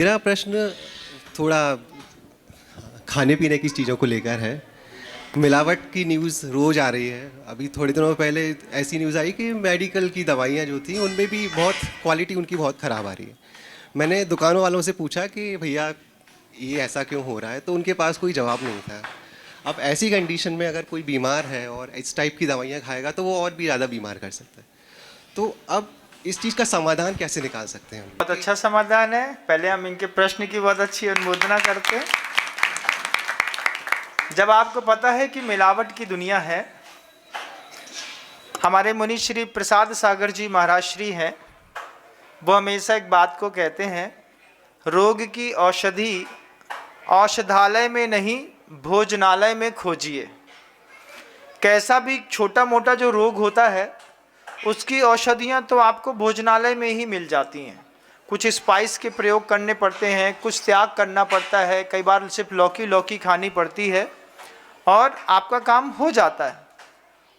मेरा प्रश्न थोड़ा खाने पीने की चीज़ों को लेकर है। मिलावट की न्यूज़ रोज़ आ रही है। अभी थोड़े दिनों पहले ऐसी न्यूज़ आई कि मेडिकल की दवाइयाँ जो थी उनमें भी बहुत क्वालिटी उनकी बहुत ख़राब आ रही है। मैंने दुकानों वालों से पूछा कि भैया ये ऐसा क्यों हो रहा है, तो उनके पास कोई जवाब नहीं था। अब ऐसी कंडीशन में अगर कोई बीमार है और इस टाइप की दवाइयाँ खाएगा तो वो और भी ज़्यादा बीमार कर सकता है। तो अब इस चीज़ का समाधान कैसे निकाल सकते हैं हम? बहुत अच्छा समाधान है। पहले हम इनके प्रश्न की बहुत अच्छी अनुमोदना करते हैं। जब आपको पता है कि मिलावट की दुनिया है, हमारे मुनि श्री प्रसाद सागर जी महाराज श्री हैं, वो हमेशा एक बात को कहते हैं, रोग की औषधि औषधालय में नहीं भोजनालय में खोजिए। कैसा भी छोटा मोटा जो रोग होता है उसकी औषधियाँ तो आपको भोजनालय में ही मिल जाती हैं। कुछ स्पाइस के प्रयोग करने पड़ते हैं, कुछ त्याग करना पड़ता है, कई बार सिर्फ लौकी खानी पड़ती है और आपका काम हो जाता है।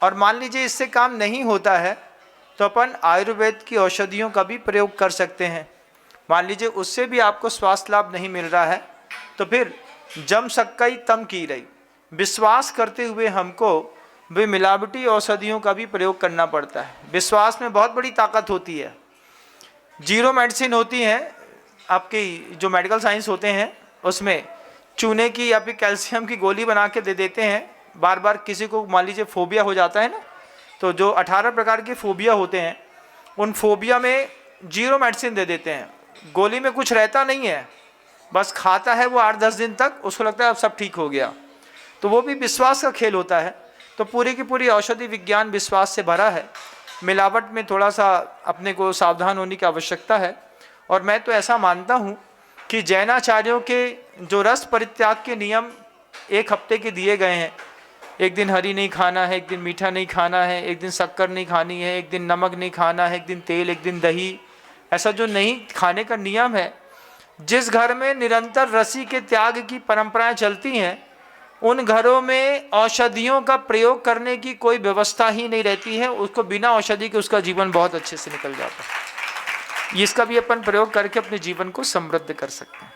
और मान लीजिए इससे काम नहीं होता है तो अपन आयुर्वेद की औषधियों का भी प्रयोग कर सकते हैं। मान लीजिए उससे भी आपको स्वास्थ्य लाभ नहीं मिल रहा है तो फिर जम सक्कई तम की रही, विश्वास करते हुए हमको वे मिलावटी औषधियों का भी प्रयोग करना पड़ता है। विश्वास में बहुत बड़ी ताकत होती है। जीरो मेडिसिन होती हैं, आपकी जो मेडिकल साइंस होते हैं उसमें चूने की या फिर कैल्शियम की गोली बना के दे देते हैं। बार बार किसी को मान लीजिए फोबिया हो जाता है ना, तो जो 18 प्रकार के फोबिया होते हैं उन फोबिया में जीरो मेडिसिन दे देते हैं। गोली में कुछ रहता नहीं है, बस खाता है वो 8-10 दिन तक, उसको लगता है अब सब ठीक हो गया। तो वो भी विश्वास का खेल होता है। तो पूरी की पूरी औषधि विज्ञान विश्वास से भरा है। मिलावट में थोड़ा सा अपने को सावधान होने की आवश्यकता है। और मैं तो ऐसा मानता हूँ कि जैनाचार्यों के जो रस परित्याग के नियम 1 हफ्ते के दिए गए हैं, एक दिन हरी नहीं खाना है, एक दिन मीठा नहीं खाना है, एक दिन शक्कर नहीं खानी है, एक दिन नमक नहीं खाना है, एक दिन तेल, एक दिन दही, ऐसा जो नहीं खाने का नियम है, जिस घर में निरंतर रसी के त्याग की परंपराएं चलती हैं उन घरों में औषधियों का प्रयोग करने की कोई व्यवस्था ही नहीं रहती है। उसको बिना औषधि के उसका जीवन बहुत अच्छे से निकल जाता है। इसका भी अपन प्रयोग करके अपने जीवन को समृद्ध कर सकते हैं।